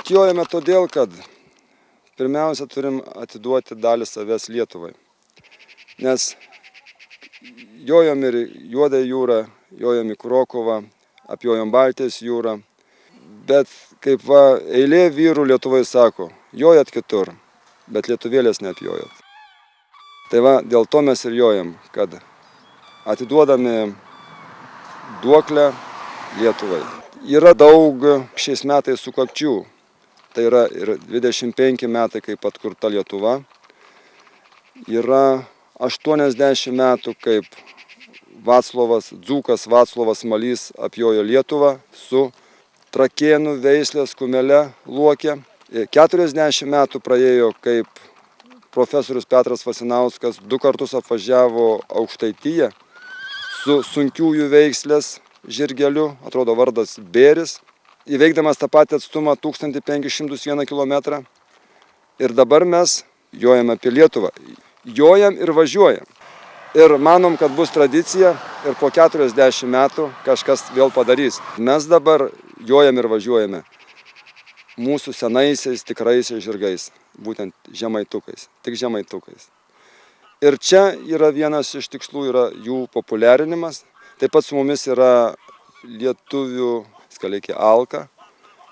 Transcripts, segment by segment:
jojame todėl, kad pirmiausia turim atiduoti dalį savęs Lietuvai. Nes jojom ir Juodąją jūrą, jojom į Krokuvą, apjojom Baltijos jūrą. Bet kaip eilė vyrų Lietuvoje sako, jojat kitur, bet lietuvėlės neapjojat. Tai dėl to mes ir jojam, kad atiduodami duoklę Lietuvai. Yra daug šiais metais sukakčių. Tai yra ir 25 metai, kaip atkurta Lietuva. Yra 80 metų, kaip dzūkas Vaclovas Malys apjojo Lietuvą su Trakėnų veislės kumele Luokė. 40 metų praėjo, kaip profesorius Petras Vasinauskas 2 kartus apvažiavo Aukštaitiją su sunkiųjų veislės žirgeliu, atrodo vardas Bėris, įveikdamas tą patį atstumą 1501 km. Ir dabar mes jojame apie Lietuvą. Jojam ir važiuojam. Ir manom, kad bus tradicija ir po 40 metų kažkas vėl padarys. Mes dabar jojam ir važiuojame mūsų senaisiais tikraisiais žirgais, būtent žemaitukais, tik žemaitukais. Ir čia yra vienas iš tikslų, yra jų populiarinimas. Taip pat su mumis yra lietuvių skalikė Alka,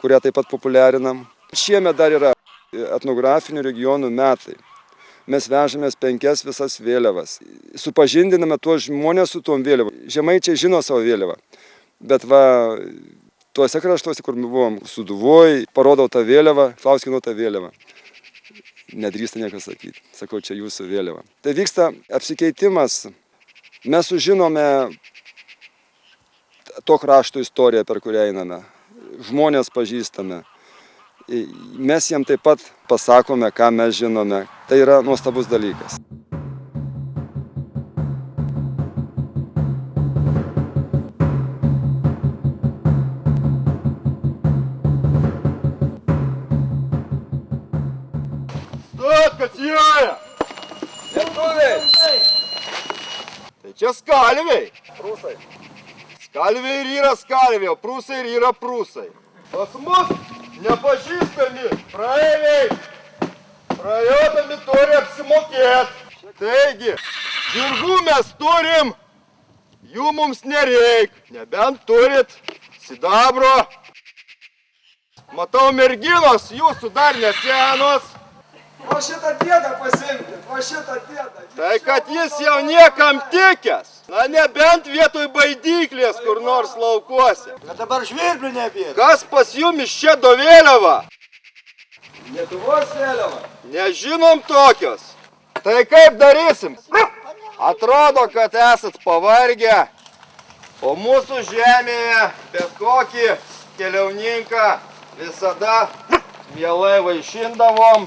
kurią taip pat populiarinam. Šiemet dar yra etnografinių regionų metai. Mes vežamės 5 visas vėliavas. Supažindiname tuos žmonės su tom vėliavom. Žemaičiai žino savo vėliavą. Bet tuose kraštuose, kur buvom Sūduvoj, parodau tą vėliavą, klauskinu tą vėliavą. Nedrįsta niekas sakyti. Sakau, čia jūsų vėliava. Tai vyksta apsikeitimas. Mes sužinome to krašto istoriją, per kurią einame. Žmonės pažįstame. Mes jiem taip pat pasakome, ką mes žinome. Tai yra nuostabus dalykas. Stot, kas joja! Lietuviai! Tai čia skalviai. Prūsai. Skalviai ir yra skalviai, o prūsai ir yra prūsai. Pas mus nepažįstami praeiviai. Praėjodami turi apsimokėti. Taigi, žirgų mes turim, jų mums nereik. Nebent turit sidabro. Matau, merginos, jūsų dar nesenos. O šitą dėdą pasimkit, o šitą dėdą. Tai kad jis jau niekam tikęs. Na nebent vietoj baidyklės kur nors laukuose. Bet dabar žvirblių nebėra. Kas pas jumis čia do vėliava? Lietuvos vėliava. Nežinom tokios. Tai kaip darysim? Atrodo, kad esat pavargę. O mūsų žemėje bet kokį keliauninką visada mielai vaišindavom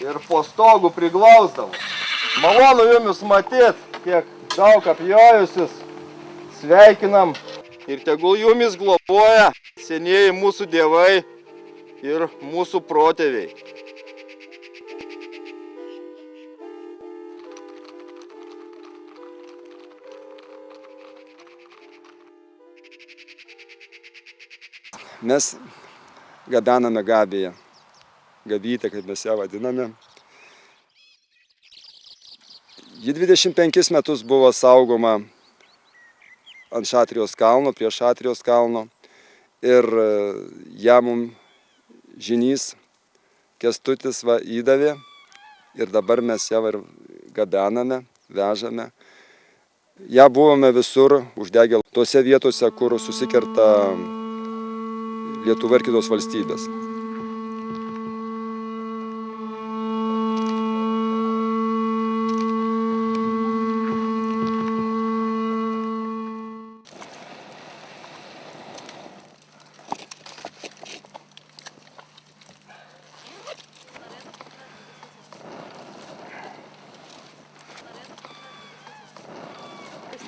ir po stogų priglausdavom. Malonu jumis matyt, kiek daug apjojusius. Sveikinam ir tegul jumis globoja senieji mūsų dievai ir mūsų protėviai. Mes gabename gabiją, gabytę, kaip mes ją vadiname. Ji 25 metus buvo saugoma ant Šatrijos kalno, prie Šatrijos kalno. Ir ją mums žynys Kęstutis įdavė. Ir dabar mes ją gabename, vežame. Ja buvome visur uždegę tose vietose, kur susikerta Lietuva ir kitos valstybės.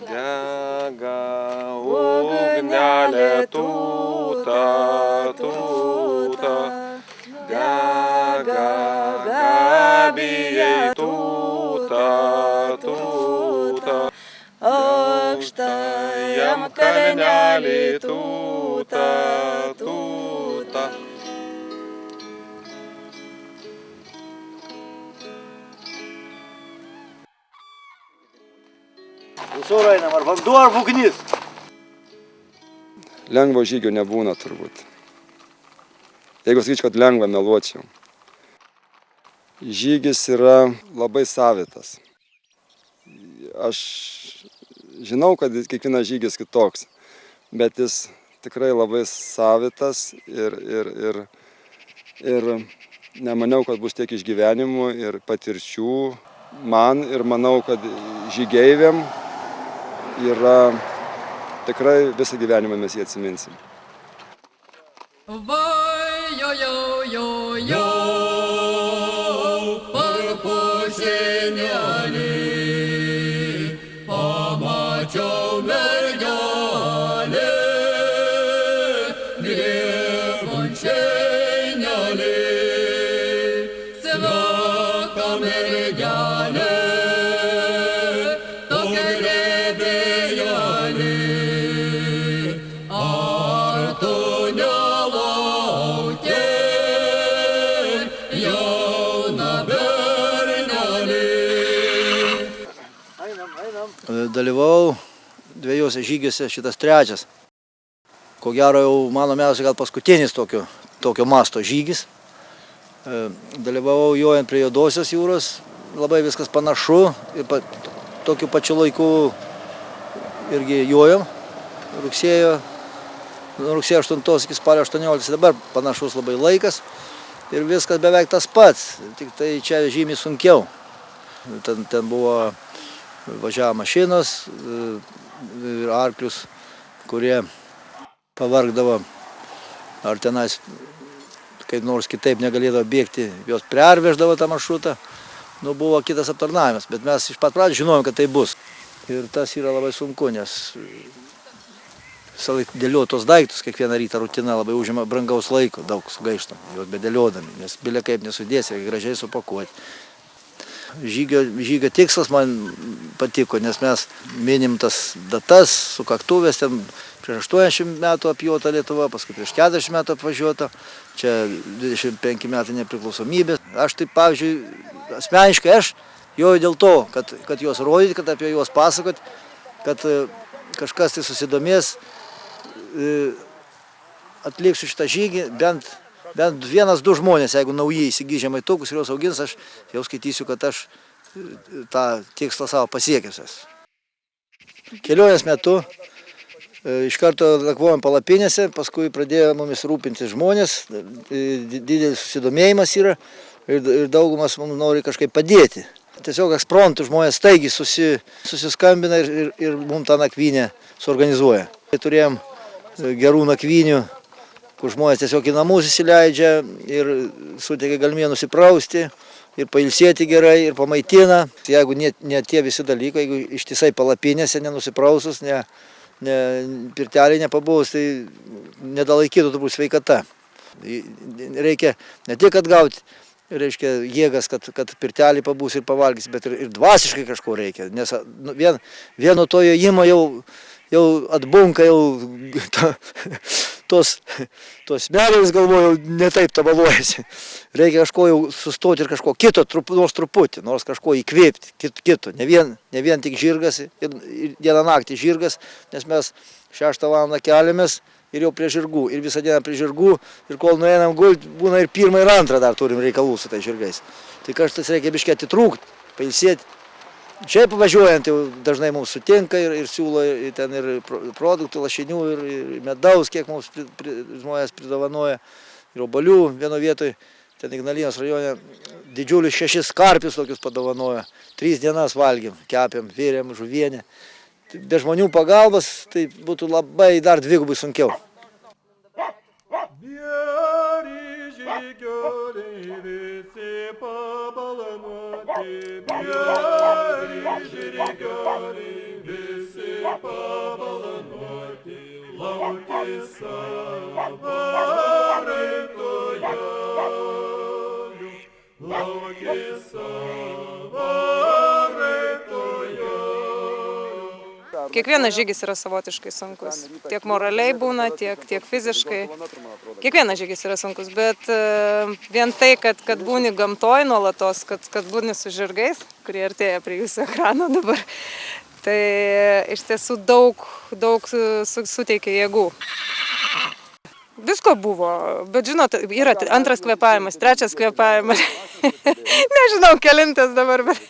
Dega ugnelė tūta, tūta, dega gabijai tūta, tūta, aukštajam kalnelį tūta, tūta. Visur einam, ar vanduo, ar ugnis. Lengvo žygio nebūna turbūt. Jeigu sakyčiau, kad lengva, meluočiau. Žygis yra labai savitas. Aš žinau, kad kiekvienas žygis kitoks, bet jis tikrai labai savitas ir nemaniau, kad bus tiek išgyvenimų ir patirčių man ir manau, kad žygeiviam yra tikrai visą gyvenimą mes jį atsiminsim. Pamačiau mergelę, griebant šeinelį, sveta mergelė, tokia glėbėjelė. Ar tu nelauki, jauna bernelė? Dalyvavau dviejose žygiuose, šitas trečias. Ko gero jau mano mėsiu gal paskutinis tokio masto žygis. Dalyvavau jojant prie Juodosios jūros, labai viskas panašu ir tokiu pačiu laiku irgi jojom. Nuo rugsėjo 8 iki spalio 18 dabar panašus labai laikas ir viskas beveik tas pats, tik tai čia žymiai sunkiau. Ten buvo važiavo mašinos ir arklius, kurie pavargdavo ar tenais kaip nors kitaip negalėdavo bėgti, jos perveždavo tą maršrutą. Nu, buvo kitas aptarnavimas, bet mes iš pat pradžių žinojom, kad tai bus. Ir tas yra labai sunku, nes visą laiką dėlioti tos daiktus, kiekvieną rytą rutina labai užima brangaus laiko, daug sugaištam, juos bedėliodami, nes bilia kaip nesudės, reikia gražiai supakuoti. Žygio tikslas man patiko, nes mes minim tas datas, sukaktuvės, ten prieš 80 metų apjuota Lietuva, paskui prieš 40 metų apvažiuota, čia 25 metai nepriklausomybės. Aš taip, pavyzdžiui, asmeniškai aš joju dėl to, kad juos rodyti, kad apie juos pasakot, kad kažkas tai susidomės, atliksiu šitą žygį, bent 1-2 žmonės, jeigu naujai įsigyja žemaitukus ir juos augins, aš jau skaitysiu, kad aš tą tikslą savo pasiekęs esu. Kelionės metu iš karto nakvojom palapinėse, paskui pradėjo mumis rūpintis žmonės, didelis susidomėjimas yra ir daugumas mums nori kažkaip padėti. Tiesiog ekspromtu žmonės staigiai susiskambina ir mums tą nakvynę suorganizuoja. Turėjom gerų nakvynių, kur žmonės tiesiog į namus įsileidžia ir suteikia galimybę nusiprausti ir pailsėti gerai ir pamaitina. Jeigu ne tie visi dalykai, jeigu ištisai palapinėse nenusiprausus, pirtelį nepabuvus, tai nedalaikytų turbūt sveikata. Reikia ne tik atgauti, reiškia, jėgas, kad pirtelį pabūs ir pavalgys, bet ir dvasiškai kažko reikia. Nes vieno to jojimo jau atbunka, jau tos smegenys galvoju ne taip tabaluojasi. Reikia kažko jau sustoti ir kažko kito, nors truputį, nors kažko įkvėpti, kito. Ne vien tik žirgas ir dieną naktį žirgas, nes mes 6 valandą keliamės ir jau prie žirgų. Ir visą dieną prie žirgų ir kol nueinam gulti, būna ir 1 ir 2 dar turim reikalų su tai žirgais. Tai kažkas reikia biškį atitrūkti, pailsėti. Čia važiuojant jau dažnai mums sutinka ir siūlo ten ir produktų, lašinių ir medaus, kiek mums žmonės pridovanoja, ir obuolių vieno vietoj, ten Ignalinos rajone didžiulius 6 karpius tokius padovanoja. 3 dienas valgėm, kepėm, vėrėm, žuvienę. Be žmonių pagalbos tai būtų labai dar dvigubai sunkiau. Kiekvienas žygis yra savotiškai sunkus. Tiek moraliai būna, tiek fiziškai. Kiekvienas žygis yra sunkus, bet vien tai, kad būni gamtoj nuolatos, kad būni su žirgais, kurie artėja prie jūsų ekrano dabar, tai iš tiesų daug suteikia jėgų. Visko buvo, bet žinot, yra antras kvėpavimas, trečias kvėpavimas. Nežinau, kelintas dabar, bet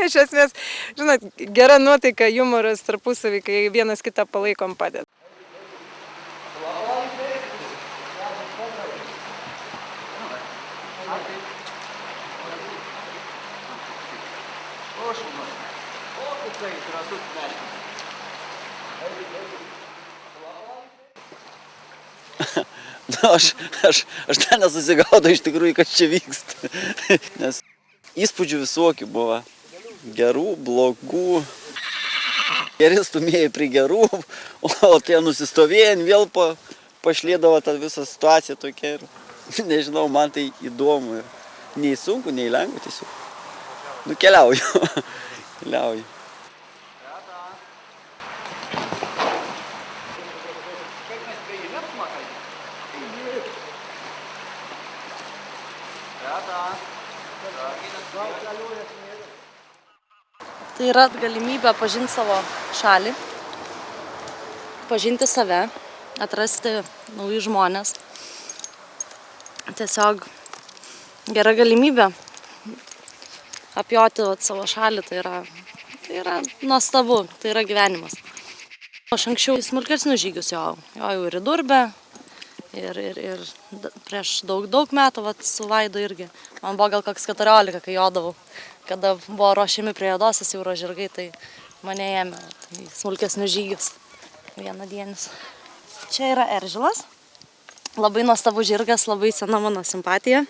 iš esmės, žinot, gera nuotaika, jumoras tarpusavy, kai vienas kitą palaikom padeda. Na, aš ten nesusigaudau iš tikrųjų, kas čia vyksta. Nes įspūdžių visokių buvo. Gerų, blogų. Geri stumėjai prie gerų, o tie nusistovėjant vėl pašlėdavo tą visą situaciją tokia. Ir nežinau, man tai įdomu. Nei sunku, nei lengva tiesiog. Nu, keliauju. Keliauju. Tai yra galimybė pažinti savo šalį, pažinti save, atrasti naujus žmonės. Tiesiog gera galimybė apjoti savo šalį, tai yra nuostabu, tai yra gyvenimas. Aš anksčiau smulkesnius žygius jau ir į Durbę, ir prieš daug metų su Vaidu irgi. Man buvo gal koks 14, kai jodavau. Kada buvo ruošiami prie Juodosios jūros žirgai, tai mane ėmė į smulkesnius žygius vienadienis. Čia yra Eržilas. Labai nuostabus žirgas, labai sena mano simpatija.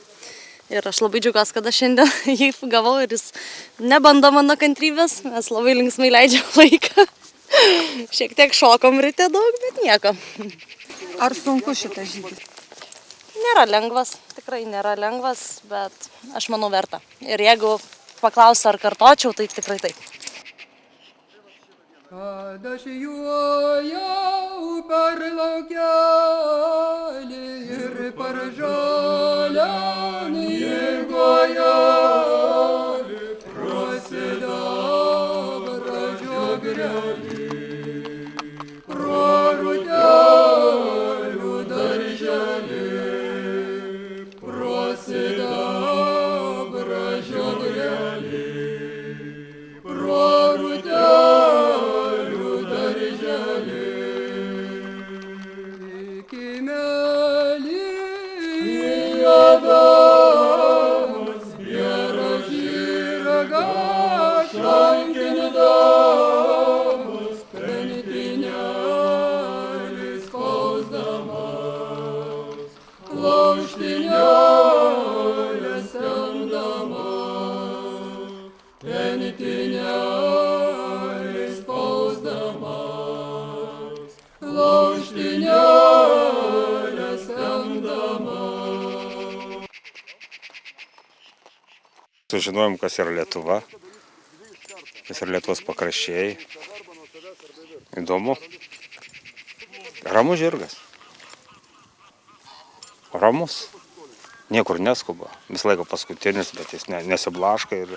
Ir aš labai džiaugiuosi, kad aš šiandien jį gavau ir jis nebando mano kantrybės. Mes labai linksmai leidžiam laiką. Šiek tiek šokom ryte daug, bet nieko. Ar sunku šitas žygis? Nėra lengvas, tikrai nėra lengvas, bet aš manau verta. Ir jeigu paklausiu, ar kartočiau, tai tikrai taip. Kad aš juojau per laukelį ir per žolę jėgojo, pro sidabrą žiogrelį, pro rudelių darželį, pro sidabrą žiogrelį, pro rudelių darželį. Kimelį juodamas, gera žirga šankindamas, pentinelį spausdamas, klauštinelį semdamas, pentinelį spausdamas, klauštinelį semdamas. Sužinojom, kas yra Lietuva, kas yra Lietuvos pakraščiai. Įdomu. Ramus žirgas. Ramus. Niekur neskuba. Visą laiką paskutinis, bet jis nesiblaško. Ir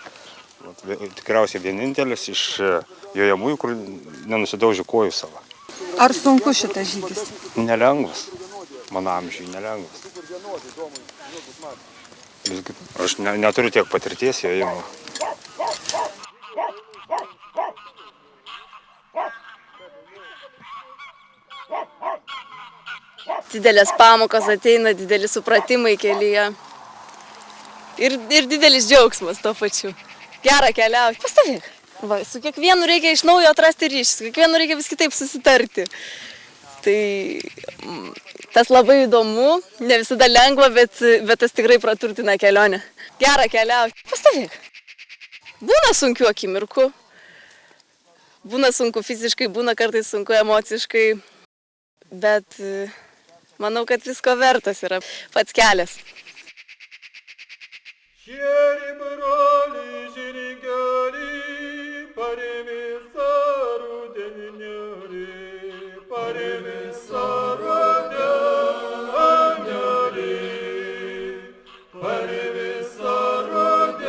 tikriausiai vienintelis iš jojamųjų, kur nenusidaužė kojų savo. Ar sunku šitas žygis? Nelengvas. Mano amžiui nelengvas. Aš neturiu tiek patirties jojimo. Didelės pamokos ateina, dideli supratimai kelyje. Ir didelis džiaugsmas to pačiu. Gera keliauti. Pastovėk. Va, su kiekvienu reikia iš naujo atrasti ryšį, su kiekvienu reikia vis kitaip susitarti. Tai tas labai įdomu, ne visada lengva, bet tas tikrai praturtina kelionę. Gera keliauti. Pastovėk. Būna sunkių akimirkų. Būna sunku fiziškai, būna kartais sunku emociškai. Bet manau, kad visko vertas yra pats kelias. Šėri broliai žirgeliai, pari visą rudeninėlį, pari visą rudenėlį, pari visą rudenėlį.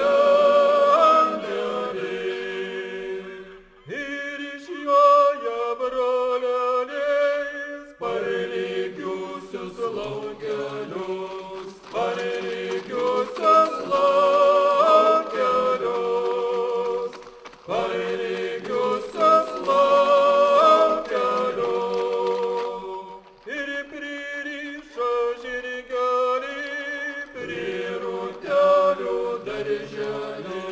lygiusios laukelio. Ir pririšo žirgelį prie rūtelių darželį,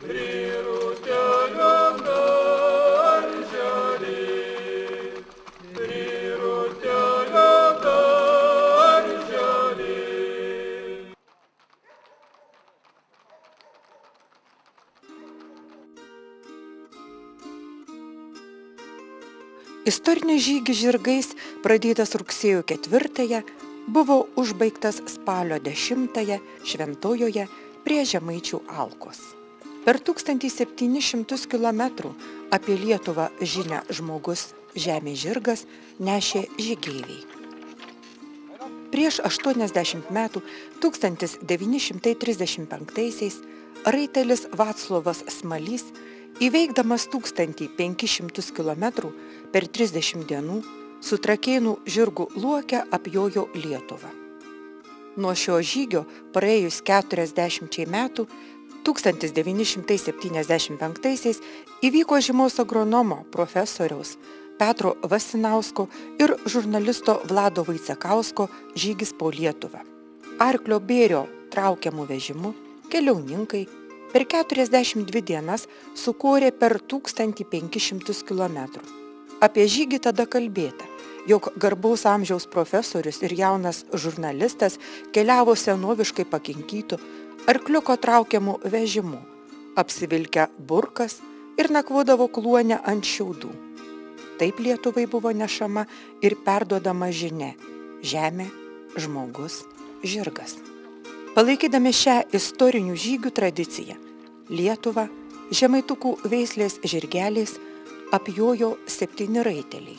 prie rūtelio darželį, prie rūtelio darželį. Istorinis žygis žirgais, pradėtas rugsėjo 4-ąją, buvo užbaigtas spalio 10-ąją Šventojoje prie Žemaičių Alkos. Per 1700 kilometrų apie Lietuvą žinią žmogus, žemės žirgas, nešė žygeiviai. Prieš 80 metų, 1935-aisiais, raitelis Vaclovas Smalys, įveikdamas 1500 kilometrų per 30 dienų, su Trakėnų žirgų luoke apjojo Lietuvą. Nuo šio žygio praėjus 40 metų, 1975-aisiais įvyko žymaus agronomo profesoriaus Petro Vasinausko ir žurnalisto Vlado Vaicekausko žygis po Lietuvą. Arklio bėrio traukiamų vežimų keliauninkai per 42 dienas sukorė per 1500 kilometrų. Apie žygį tada kalbėta, jog garbaus amžiaus profesorius ir jaunas žurnalistas keliavo senoviškai pakinkytų arkliuko traukiamų vežimų, apsivilkę burkas ir nakvodavo kluone ant šiaudų. Taip Lietuvai buvo nešama ir perduodama žinia – žemė, žmogus, žirgas. Palaikydami šią istorinių žygių tradiciją, Lietuvą žemaitukų veislės žirgeliais apjojo 7 raiteliai.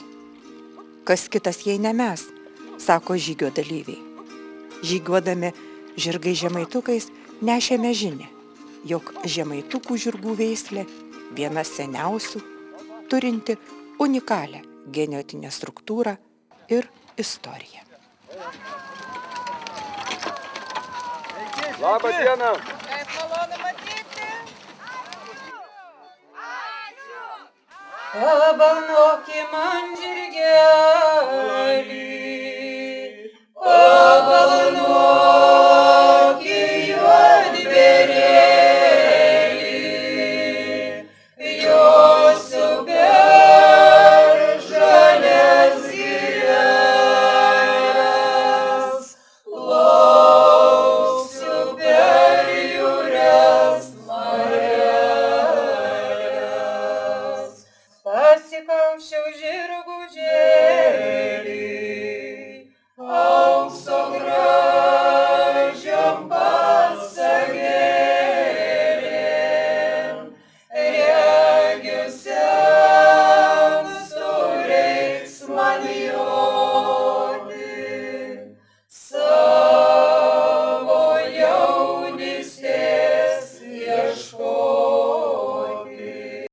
Kas kitas jei ne mes, sako žygio dalyviai. Žygiuodami žirgai žemaitukais nešėme žinią, jog žemaitukų žirgų veislė viena seniausių, turinti unikalią genetinę struktūrą ir istoriją. Labą dieną. Kaip malonu matyti. Pabalnoki man žirgelį,